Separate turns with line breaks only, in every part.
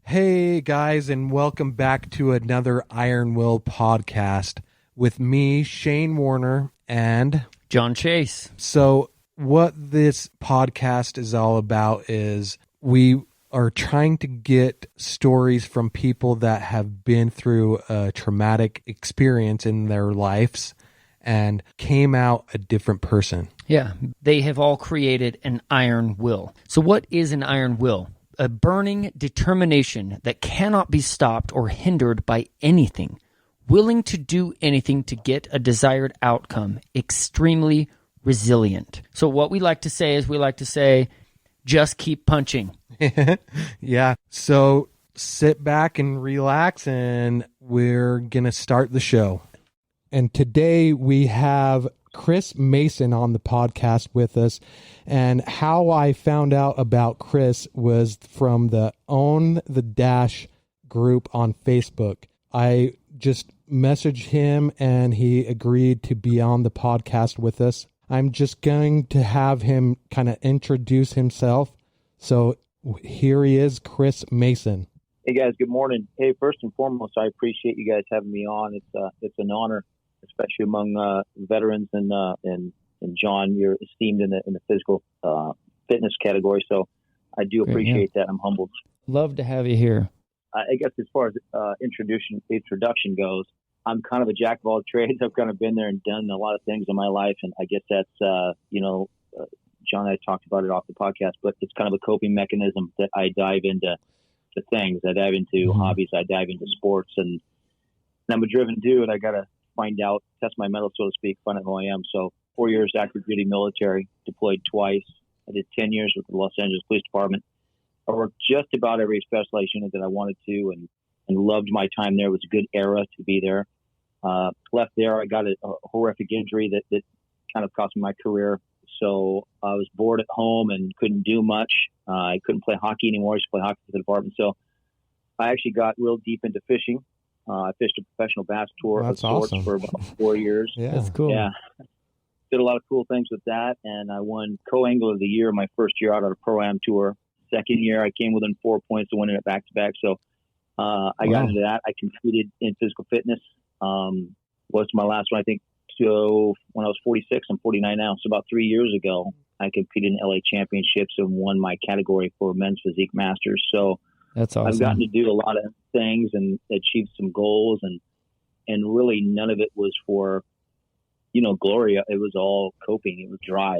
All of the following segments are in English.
Hey guys, and welcome back to another Iron Will podcast with me, Shane Warner, and
Jon Chase.
So what this podcast is all about is we are trying to get stories from people that have been through a traumatic experience in their lives and came out a different person.
Yeah, they have all created an iron will. So what is an iron will? A burning determination that cannot be stopped or hindered by anything, willing to do anything to get a desired outcome, extremely resilient. So what we like to say is just keep punching.
Yeah. So sit back and relax, and we're going to start the show. And today we have Chris Mason on the podcast with us. And how I found out about Chris was from the Own the Dash group on Facebook. I just messaged him and he agreed to be on the podcast with us. I'm just going to have him kind of introduce himself. So here he is, Chris Mason.
Hey guys, good morning. Hey, first and foremost, I appreciate you guys having me on. It's an honor, especially among veterans, and Jon, you're esteemed in the physical fitness category. So I do appreciate that. I'm humbled.
Love to have you here.
I guess as far as introduction goes, I'm kind of a jack of all trades. I've kind of been there and done a lot of things in my life, and I guess that's Jon and I talked about it off the podcast, but it's kind of a coping mechanism that I dive into things. I dive into hobbies. I dive into sports, and I'm a driven dude. I got to find out, test my mettle, so to speak, find out who I am. So 4 years active duty military, deployed twice. I did 10 years with the Los Angeles Police Department. I worked just about every specialized unit that I wanted to, and loved my time there. It was a good era to be there. Left there, I got a horrific injury that kind of cost me my career. So I was bored at home and couldn't do much. I couldn't play hockey anymore. I used to play hockey for the department. So I actually got real deep into fishing. I fished a professional bass tour of sorts for about 4 years.
Yeah,
that's cool.
Yeah. Did a lot of cool things with that. And I won Co-Angler of the Year my first year out on a Pro-Am tour. Second year, I came within 4 points of winning it back-to-back. So I got into that. I competed in physical fitness. Was my last one, I think, so when I was 46. I'm 49 now. So about 3 years ago, I competed in LA Championships and won my category for Men's Physique Masters. So
that's awesome.
I've gotten to do a lot of things and achieve some goals, and really none of it was for, glory. It was all coping. It was dry,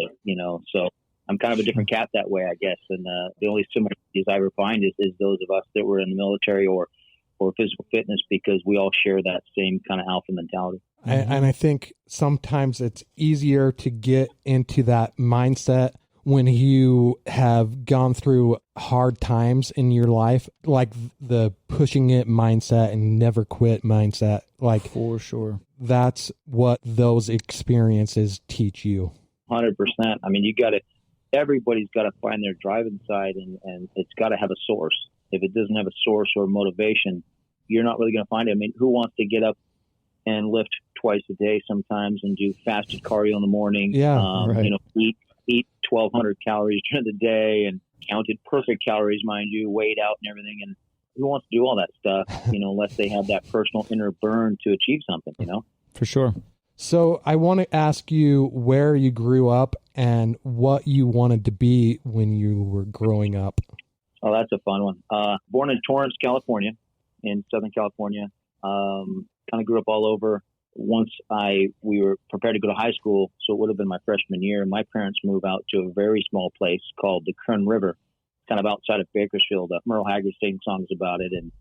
so I'm kind of a different cat that way, I guess. And the only similarities I ever find is those of us that were in the military or physical fitness, because we all share that same kind of alpha mentality.
And I think sometimes it's easier to get into that mindset when you have gone through hard times in your life, like the pushing it mindset and never quit mindset. Like,
for sure.
That's what those experiences teach you.
100%. I mean, everybody's got to find their drive inside, and it's got to have a source. If it doesn't have a source or motivation, you're not really going to find it. I mean, who wants to get up and lift twice a day sometimes and do fasted cardio in the morning?
Yeah, right.
Eat 1,200 calories during the day and counted perfect calories, mind you, weighed out and everything. And who wants to do all that stuff, unless they have that personal inner burn to achieve something,
For sure.
So I want to ask you where you grew up and what you wanted to be when you were growing up.
Oh, that's a fun one. Born in Torrance, California, in Southern California. Kind of grew up all over. Once we were prepared to go to high school, so it would have been my freshman year, my parents moved out to a very small place called the Kern River, kind of outside of Bakersfield. Merle Haggard sang songs about it, and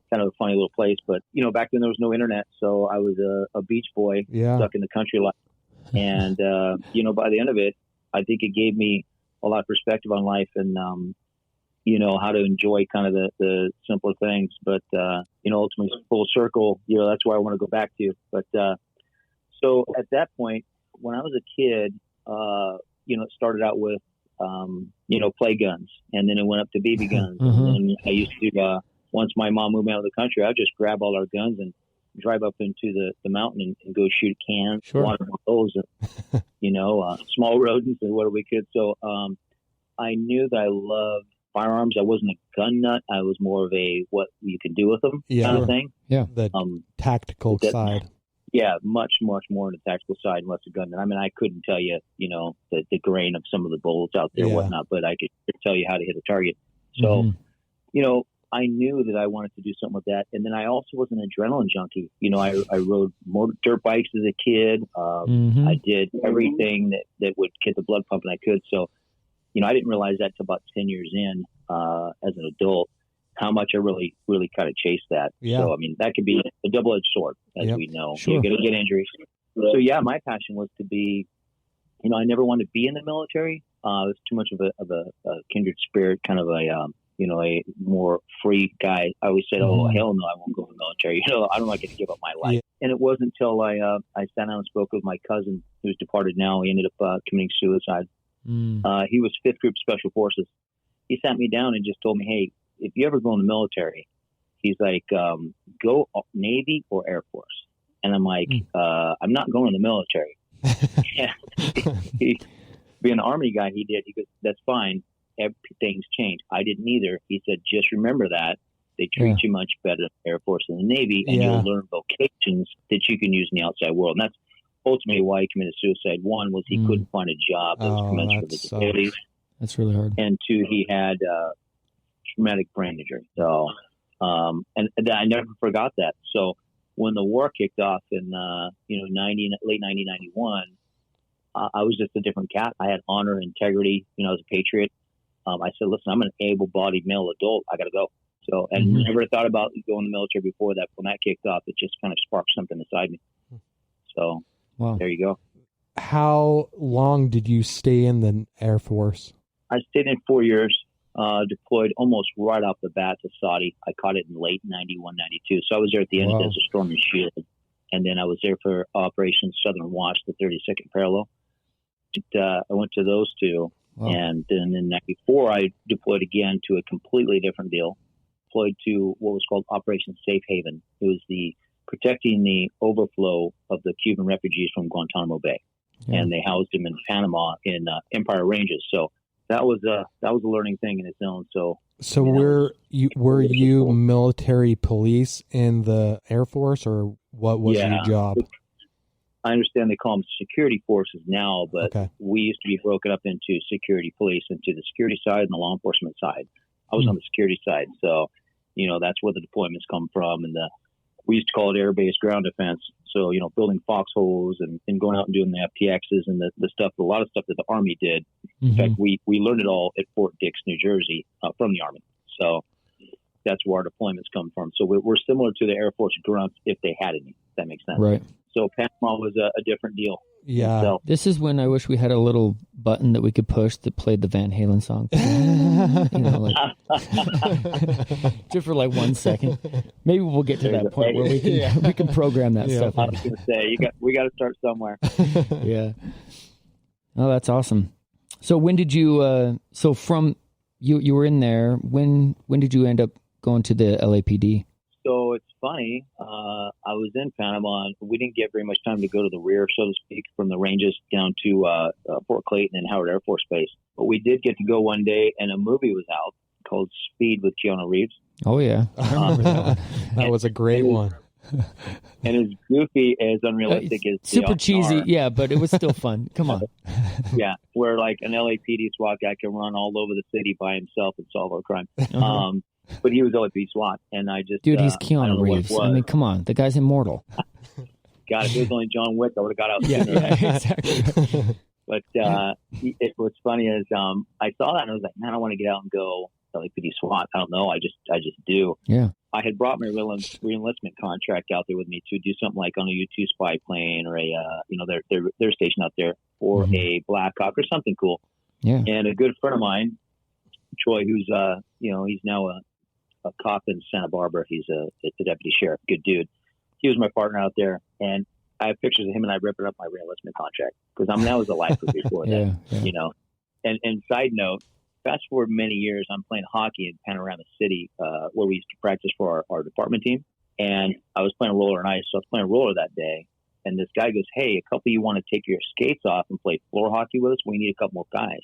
kind of a funny little place. But, back then there was no internet, so I was a beach boy stuck in the country life. And, by the end of it, I think it gave me a lot of perspective on life and, how to enjoy kind of the simpler things. But, ultimately full circle, that's where I want to go back to. But so at that point, when I was a kid, it started out with, play guns, and then it went up to BB guns. And I used to, once my mom moved me out of the country, I'd just grab all our guns and drive up into the mountain and go shoot cans, water bottles, and, small rodents and whatever we could. So I knew that I loved firearms. I wasn't a gun nut. I was more of a what you can do with them
Yeah.
kind of thing.
Yeah.
The tactical side.
Yeah, much more on the tactical side, less a gun nut. I mean, I couldn't tell you, the grain of some of the bullets out there,
Yeah.
whatnot, but I could tell you how to hit a target. So, I knew that I wanted to do something with that. And then I also was an adrenaline junkie. I rode dirt bikes as a kid. I did everything that would get the blood pumping I could. So, I didn't realize that till about 10 years in, as an adult, how much I really, really kind of chased that.
Yeah.
So, I mean, that could be a double-edged sword, as we know.
Sure.
You're going to get injuries. So, yeah, my passion was to be, I never wanted to be in the military. It was too much of a kindred spirit, kind of a more free guy. I always said, oh, hell no, I won't go in the military. I don't like to give up my life. Yeah. And it wasn't until I sat down and spoke with my cousin, who's departed now. He ended up committing suicide. He was 5th Group Special Forces. He sat me down and just told me, hey, if you ever go in the military, he's like, go Navy or Air Force. And I'm like, I'm not going in the military. Being an Army guy, he goes, that's fine. Everything's changed. I didn't either. He said, just remember that. They treat you much better in the Air Force and the Navy, and you'll learn vocations that you can use in the outside world. And that's ultimately why he committed suicide. One was he couldn't find a job that was commensurate with his abilities.
That's really hard.
And 2, he had traumatic brain injury. So, and I never forgot that. So when the war kicked off in, late 1991, I was just a different cat. I had honor, integrity. I was a patriot. I said, listen, I'm an able-bodied male adult. I got to go. So, and never thought about going in the military before that. When that kicked off, it just kind of sparked something inside me. So, there you go.
How long did you stay in the Air Force?
I stayed in 4 years, deployed almost right off the bat to Saudi. I caught it in late 91, 92. So I was there at the end as a Storm and Shield. And then I was there for Operation Southern Watch, the 32nd Parallel. I went to those two. Wow. And then in 94, I deployed again to a completely different deal. Deployed to what was called Operation Safe Haven. It was protecting the overflow of the Cuban refugees from Guantanamo Bay. And they housed them in Panama in Empire Ranges. So that was a learning thing in its own. So
were you military police in the Air Force, or what was your job?
I understand they call them security forces now, but we used to be broken up into security police, into the security side and the law enforcement side. I was on the security side, so that's where the deployments come from, and we used to call it air-based ground defense. So building foxholes and going out and doing the FTXs and the stuff, a lot of stuff that the Army did. In fact, we learned it all at Fort Dix, New Jersey, from the Army. So that's where our deployments come from. So we're similar to the Air Force grunts if they had any. If that makes sense. Right. So Panama was a different deal.
Yeah.
So,
this is when I wish we had a little button that we could push that played the Van Halen song. Just for like 1 second. Maybe we'll get to that point where we can program that stuff.
I was going to say, we got to start somewhere.
Yeah. Oh, that's awesome. So when did you? So from you were in there. When did you end up going to the LAPD?
So it's funny. I was in Panama, and we didn't get very much time to go to the rear, so to speak, from the ranges down to Fort Clayton and Howard Air Force Base. But we did get to go one day, and a movie was out called Speed with Keanu Reeves.
Oh, yeah. I remember that one.
That was a great one.
And as goofy, as unrealistic as
super cheesy, yeah, but it was still fun. Come on.
Yeah, where like an LAPD SWAT guy can run all over the city by himself and solve our crime. But he was LAPD SWAT, and I just
dude, he's Keanu Reeves. I mean, come on, the guy's immortal.
God, if it was only John Wick, I would have got out sooner.
Yeah, exactly.
But what's funny is I saw that and I was like, man, I want to get out and go LAPD SWAT. I don't know, I just do.
Yeah.
I had brought my re-enlistment contract out there with me to do something like on a U-2 spy plane or they're stationed out there for a Black Hawk or something cool.
Yeah. And
a good friend of mine, Troy, who's he's now a cop in Santa Barbara. He's a deputy sheriff. Good dude. He was my partner out there, and I have pictures of him and I ripping up my re-enlistment contract because I was a lifer before that. Yeah. And side note, fast forward many years, I'm playing hockey in Panorama City, where we used to practice for our department team. And I was playing roller and ice, so I was playing roller that day. And this guy goes, hey, a couple of you want to take your skates off and play floor hockey with us? We need a couple more guys.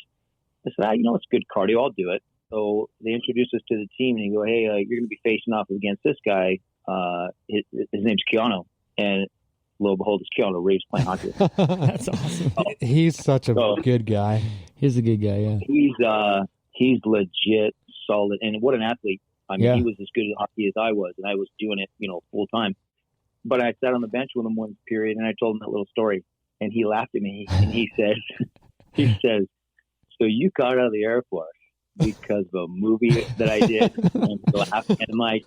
I said, it's good cardio. I'll do it. So they introduced us to the team, and they go, "Hey, you're going to be facing off against this guy. His name's Keanu." And lo and behold, it's Keanu Reeves playing hockey.
That's awesome.
He's such a good guy.
He's a good guy, yeah.
He's legit solid, and what an athlete. I mean,
Yeah.
he was as good at hockey as I was, and I was doing it, full time. But I sat on the bench with him one period, and I told him that little story, and he laughed at me, and he says, "So you got out of the Air Force because of a movie that I did?" And he laughed, and I'm like,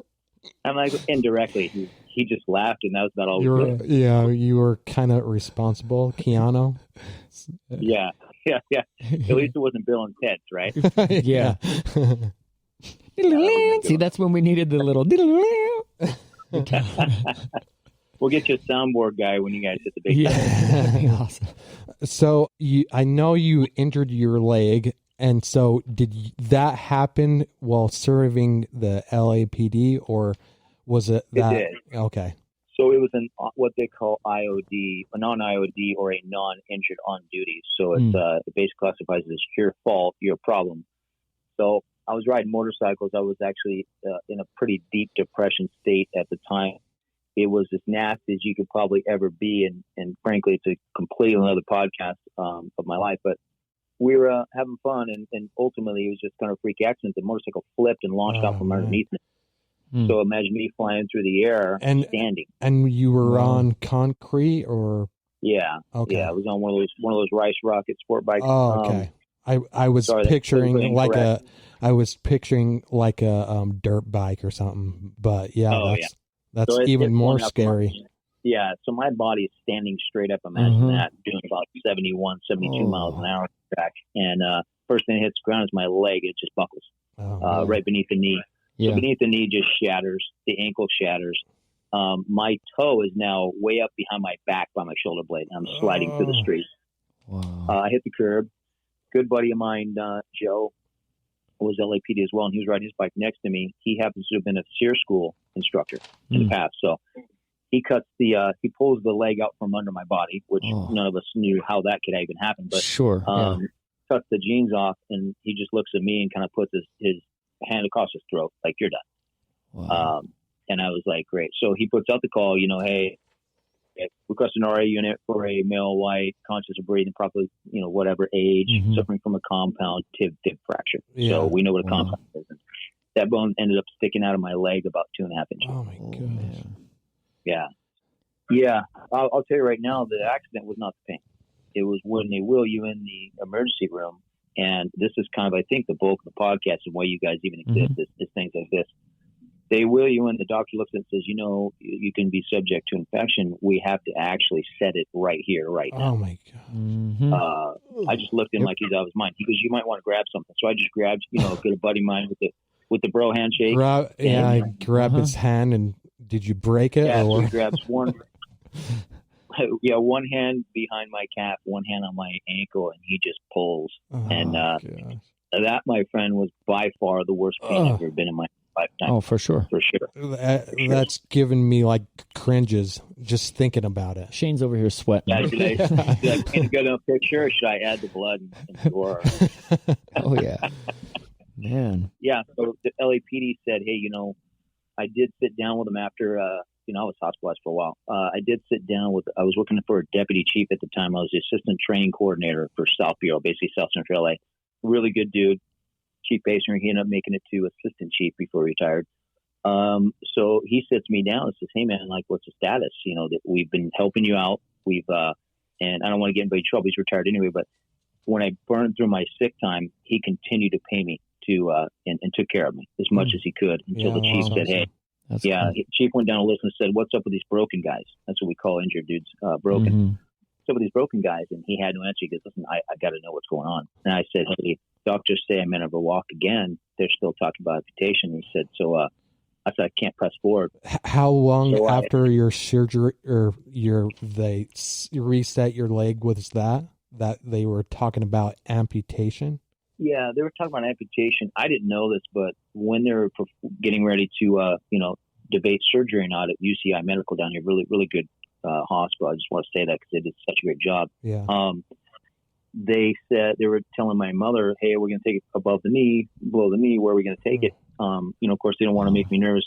indirectly, he just laughed, and that was about all we did.
You were kind of responsible, Keanu.
Yeah. At least it wasn't Bill and Ted's, right?
Yeah. See, that's when we needed the little.
We'll get you a soundboard guy when you guys hit the big time.
That'd be awesome.
So I know you injured your leg, and so did that happen while serving the LAPD, or was it that?
It did.
Okay.
So it was what they call IOD, a non-IOD, or a non-injured on duty. So it's it basically classifies as your fault, your problem. So I was riding motorcycles. I was actually in a pretty deep depression state at the time. It was as nasty as you could probably ever be, and frankly, it's a completely another podcast of my life. But we were having fun, and ultimately, it was just kind of a freak accident. The motorcycle flipped and launched out from underneath me. So imagine me flying through the air and standing.
And you were on concrete, or?
Yeah.
Okay.
Yeah, I was on one of those Rice Rocket sport bikes.
Oh, okay. I was picturing like a dirt bike or something, but that's so even more scary.
Yeah, so my body is standing straight up. Imagine that, doing about 71, 72 miles an hour track. And first thing that hits the ground is my leg. It just buckles right beneath the knee.
Yeah.
So beneath the knee just shatters. The ankle shatters. My toe is now way up behind my back by my shoulder blade. I'm sliding through the street.
Wow.
I hit the curb. Good buddy of mine, Joe, was LAPD as well, and he was riding his bike next to me. He happens to have been a SEER school instructor in the past. So he he pulls the leg out from under my body, which none of us knew how that could even happen. But
sure.
Cuts the jeans off, and he just looks at me and kind of puts his hand across his throat, like, "You're done."
Wow.
And I was like, great. So he puts out the call, hey, request an RA unit for a male, white, conscious of breathing properly, whatever age, suffering from a compound tib fracture. Yeah. So we know what a compound is. And that bone ended up sticking out of my leg about 2.5 inches.
Oh my goodness.
Yeah. Yeah. I'll tell you right now, the accident was not the pain. It was when they wheel you in the emergency room. And this is kind of, I think, the bulk of the podcast and why you guys even exist is things like this. They wheel you in. The doctor looks at it and says, you can be subject to infection. We have to actually set it right here, right now.
Oh, my God.
I just looked at him like he's out of his mind. He goes, "You might want to grab something." So I just grabbed, a good buddy of mine with the bro handshake.
I grabbed his hand, and did you break it?
Yeah,
or?
So he grabs one. One hand behind my calf, one hand on my ankle, and he just pulls. And that, my friend, was by far the worst pain I've ever been in my lifetime.
Oh, for sure.
For sure.
That's giving me like cringes just thinking about it.
Shane's over here sweating.
Yeah, should I paint a good enough picture, or should I add the blood and gore?
Oh, yeah. Man.
Yeah, so the LAPD said, "Hey, I did sit down with him after, I was hospitalized for a while. I did sit down I was working for a deputy chief at the time. I was the assistant training coordinator for South Bureau, basically South Central LA. Really good dude. Chief Pacer. He ended up making it to assistant chief before he retired. So he sits me down and says, "Hey man, like, what's the status? That we've been helping you out. And I don't want to get anybody in trouble. He's retired anyway, but when I burned through my sick time, he continued to pay me and took care of me as much as he could until the chief said, "Hey." That's cool. Chief went down a list and said, "What's up with these broken guys?" That's what we call injured dudes, broken. What's up with these broken guys? And he had no answer. He goes, "Listen, I got to know what's going on." And I said, "Hey, doctors say I'm never walk again. They're still talking about amputation." He said, "So I said, I can't press forward."
How long after your surgery or they reset your leg was that they were talking about amputation?
Yeah, they were talking about amputation. I didn't know this, but when they were getting ready to, debate surgery or not at UCI Medical down here, really, really good hospital. I just want to say that because they did such a great job.
Yeah.
they said, they were telling my mother, hey, we're going to take it above the knee, below the knee. Where are we going to take it? Of course, they don't want to make me nervous.